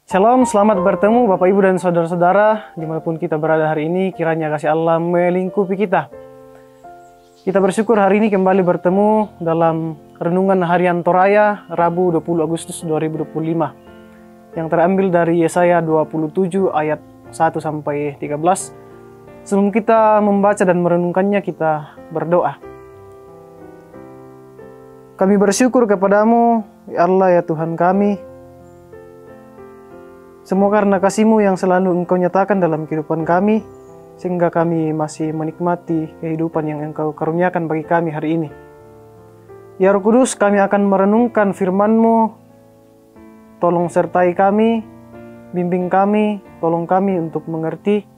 Shalom, selamat bertemu Bapak Ibu dan Saudara-saudara dimanapun kita berada hari ini. Kiranya kasih Allah melingkupi kita. Kita bersyukur hari ini kembali bertemu dalam Renungan Harian Toraya Rabu 20 Agustus 2025 yang terambil dari Yesaya 27 ayat 1-13. Sebelum kita membaca dan merenungkannya, kita berdoa. Kami bersyukur kepadamu, ya Allah, ya Tuhan kami. Semua karena kasih-Mu yang selalu Engkau nyatakan dalam kehidupan kami, sehingga kami masih menikmati kehidupan yang Engkau karuniakan bagi kami hari ini. Ya Roh Kudus, kami akan merenungkan firman-Mu. Tolong sertai kami, bimbing kami, tolong kami untuk mengerti.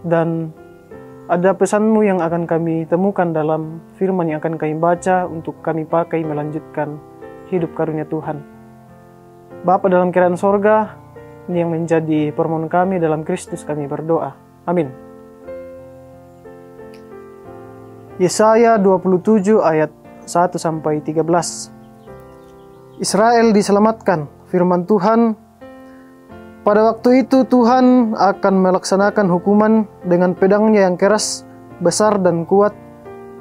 Dan ada pesan-Mu yang akan kami temukan dalam firman yang akan kami baca untuk kami pakai melanjutkan hidup karunia Tuhan. Bapa dalam kerajaan sorga, ini yang menjadi permohonan kami dalam Kristus kami berdoa. Amin. Yesaya 27 ayat 1-13. Israel diselamatkan, firman Tuhan. Pada waktu itu Tuhan akan melaksanakan hukuman dengan pedangnya yang keras, besar dan kuat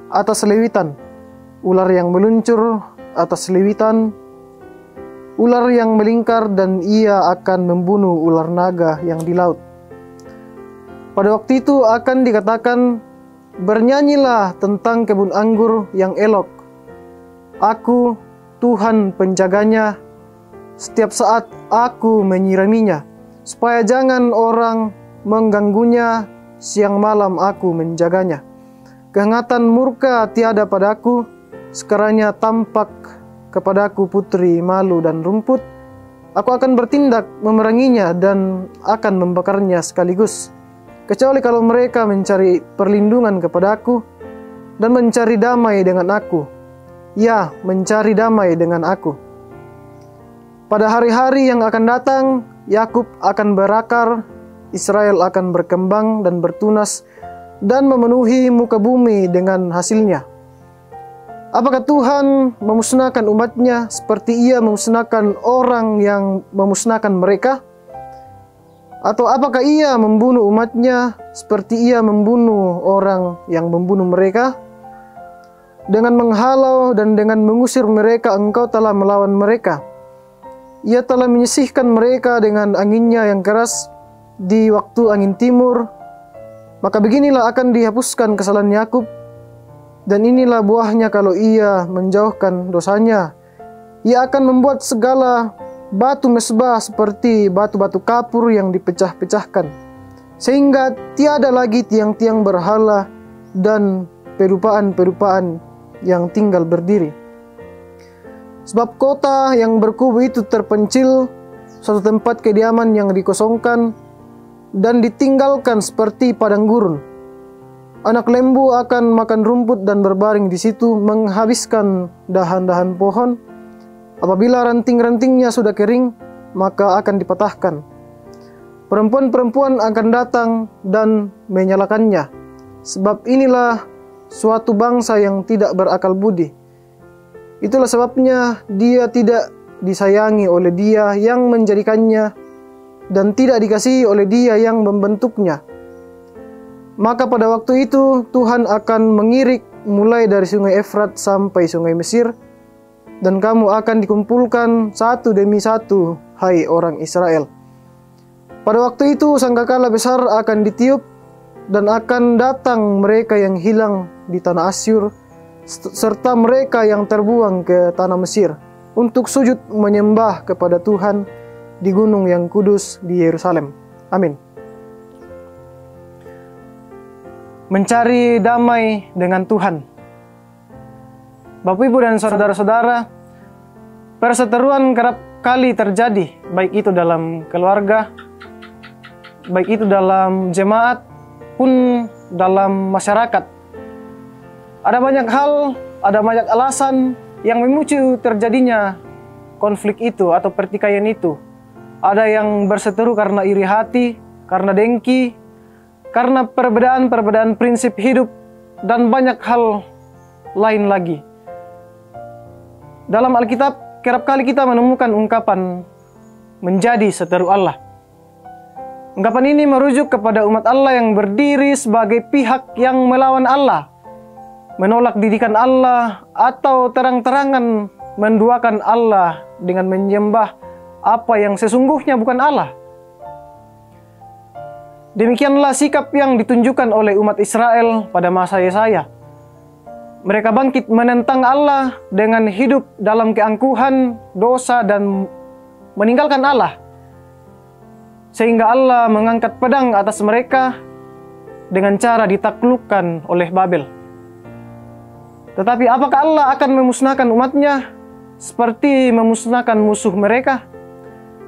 atas lewitan, ular yang meluncur atas lewitan, ular yang melingkar, dan ia akan membunuh ular naga yang di laut. Pada waktu itu akan dikatakan, bernyanyilah tentang kebun anggur yang elok. Aku, Tuhan penjaganya, setiap saat aku menyiraminya, supaya jangan orang mengganggunya, siang malam aku menjaganya. Kehangatan murka tiada padaku, sekiranya tampak kepadaku putri malu dan rumput, aku akan bertindak memeranginya dan akan membakarnya sekaligus. Kecuali kalau mereka mencari perlindungan kepadaku dan mencari damai dengan aku. Ya, mencari damai dengan aku. Pada hari-hari yang akan datang, Yakub akan berakar, Israel akan berkembang dan bertunas dan memenuhi muka bumi dengan hasilnya. Apakah Tuhan memusnahkan umatnya seperti ia memusnahkan orang yang memusnahkan mereka? Atau apakah ia membunuh umatnya seperti ia membunuh orang yang membunuh mereka? Dengan menghalau dan dengan mengusir mereka, engkau telah melawan mereka. Ia telah menyisihkan mereka dengan anginnya yang keras di waktu angin timur. Maka beginilah akan dihapuskan kesalahan Yakub. Dan inilah buahnya kalau ia menjauhkan dosanya. Ia akan membuat segala batu mesbah seperti batu-batu kapur yang dipecah-pecahkan, sehingga tiada lagi tiang-tiang berhala dan pedupaan-pedupaan yang tinggal berdiri. Sebab kota yang berkubu itu terpencil, suatu tempat kediaman yang dikosongkan dan ditinggalkan seperti padang gurun. Anak lembu akan makan rumput dan berbaring di situ, menghabiskan dahan-dahan pohon. Apabila ranting-rantingnya sudah kering, maka akan dipatahkan. Perempuan-perempuan akan datang dan menyalakannya. Sebab inilah suatu bangsa yang tidak berakal budi. Itulah sebabnya dia tidak disayangi oleh dia yang menjadikannya, dan tidak dikasihi oleh dia yang membentuknya. Maka pada waktu itu Tuhan akan mengirik mulai dari sungai Efrat sampai sungai Mesir, dan kamu akan dikumpulkan satu demi satu, hai orang Israel. Pada waktu itu sangkakala besar akan ditiup, dan akan datang mereka yang hilang di tanah Asyur, serta mereka yang terbuang ke tanah Mesir, untuk sujud menyembah kepada Tuhan di gunung yang kudus di Yerusalem. Amin. Mencari damai dengan Tuhan. Bapak Ibu dan saudara-saudara, perseteruan kerap kali terjadi, baik itu dalam keluarga, baik itu dalam jemaat, pun dalam masyarakat. Ada banyak hal, ada banyak alasan yang memicu terjadinya konflik itu atau pertikaian itu. Ada yang berseteru karena iri hati, karena dengki, karena perbedaan-perbedaan prinsip hidup, dan banyak hal lain lagi. Dalam Alkitab, kerap kali kita menemukan ungkapan menjadi seteru Allah. Ungkapan ini merujuk kepada umat Allah yang berdiri sebagai pihak yang melawan Allah, menolak didikan Allah, atau terang-terangan menduakan Allah dengan menyembah apa yang sesungguhnya bukan Allah. Demikianlah sikap yang ditunjukkan oleh umat Israel pada masa Yesaya. Mereka bangkit menentang Allah dengan hidup dalam keangkuhan, dosa, dan meninggalkan Allah. Sehingga Allah mengangkat pedang atas mereka dengan cara ditaklukkan oleh Babel. Tetapi apakah Allah akan memusnahkan umatnya seperti memusnahkan musuh mereka?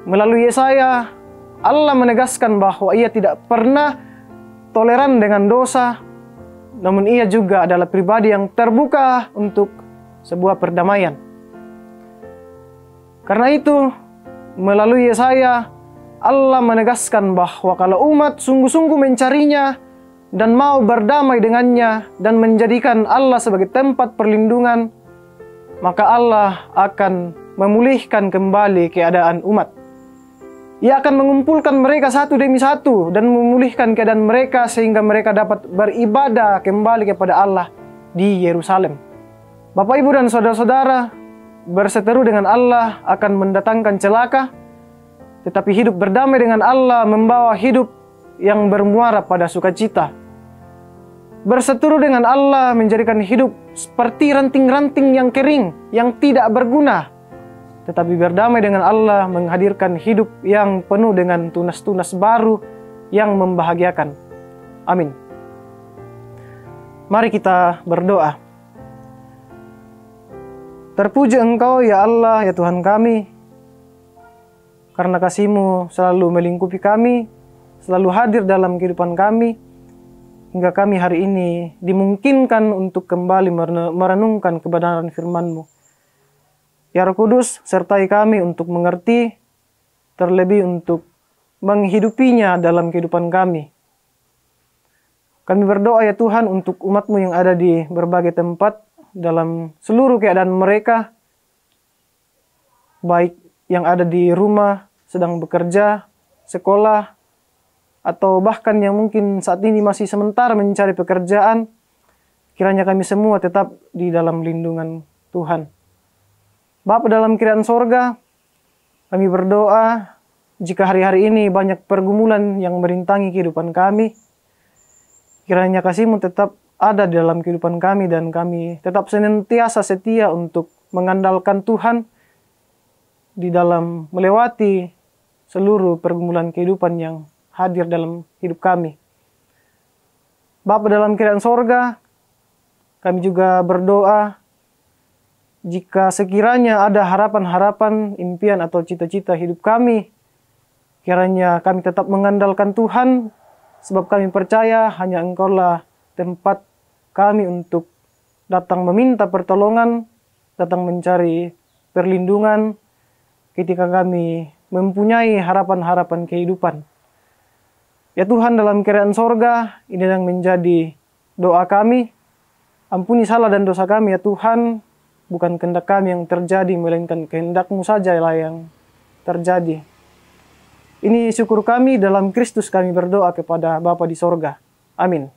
Melalui Yesaya, Allah menegaskan bahwa Ia tidak pernah toleran dengan dosa, namun Ia juga adalah pribadi yang terbuka untuk sebuah perdamaian. Karena itu, melalui Yesaya, Allah menegaskan bahwa kalau umat sungguh-sungguh mencarinya dan mau berdamai dengannya dan menjadikan Allah sebagai tempat perlindungan, maka Allah akan memulihkan kembali keadaan umat. Ia akan mengumpulkan mereka satu demi satu dan memulihkan keadaan mereka sehingga mereka dapat beribadah kembali kepada Allah di Yerusalem. Bapak, Ibu, dan saudara-saudara, berseteru dengan Allah akan mendatangkan celaka, tetapi hidup berdamai dengan Allah membawa hidup yang bermuara pada sukacita. Berseteru dengan Allah menjadikan hidup seperti ranting-ranting yang kering, yang tidak berguna. Tetapi berdamai dengan Allah menghadirkan hidup yang penuh dengan tunas-tunas baru yang membahagiakan. Amin. Mari kita berdoa. Terpuji Engkau ya Allah, ya Tuhan kami, karena kasih-Mu selalu melingkupi kami, selalu hadir dalam kehidupan kami, hingga kami hari ini dimungkinkan untuk kembali merenungkan kebenaran firman-Mu. Ya Roh Kudus, sertai kami untuk mengerti, terlebih untuk menghidupinya dalam kehidupan kami. Kami berdoa ya Tuhan untuk umat-Mu yang ada di berbagai tempat, dalam seluruh keadaan mereka, baik yang ada di rumah, sedang bekerja, sekolah, atau bahkan yang mungkin saat ini masih sementara mencari pekerjaan, kiranya kami semua tetap di dalam lindungan Tuhan. Bapa dalam kerajaan sorga, kami berdoa jika hari-hari ini banyak pergumulan yang merintangi kehidupan kami, kiranya kasih-Mu tetap ada di dalam kehidupan kami dan kami tetap senantiasa setia untuk mengandalkan Tuhan di dalam melewati seluruh pergumulan kehidupan yang hadir dalam hidup kami. Bapa dalam kerajaan sorga, kami juga berdoa jika sekiranya ada harapan-harapan, impian atau cita-cita hidup kami, kiranya kami tetap mengandalkan Tuhan, sebab kami percaya hanya Engkau-lah tempat kami untuk datang meminta pertolongan, datang mencari perlindungan ketika kami mempunyai harapan-harapan kehidupan. Ya Tuhan, dalam kerajaan sorga, ini yang menjadi doa kami. Ampuni salah dan dosa kami ya Tuhan, bukan kehendak kami yang terjadi, melainkan kehendak-Mu sajalah yang terjadi. Ini syukur kami, dalam Kristus kami berdoa kepada Bapa di sorga. Amin.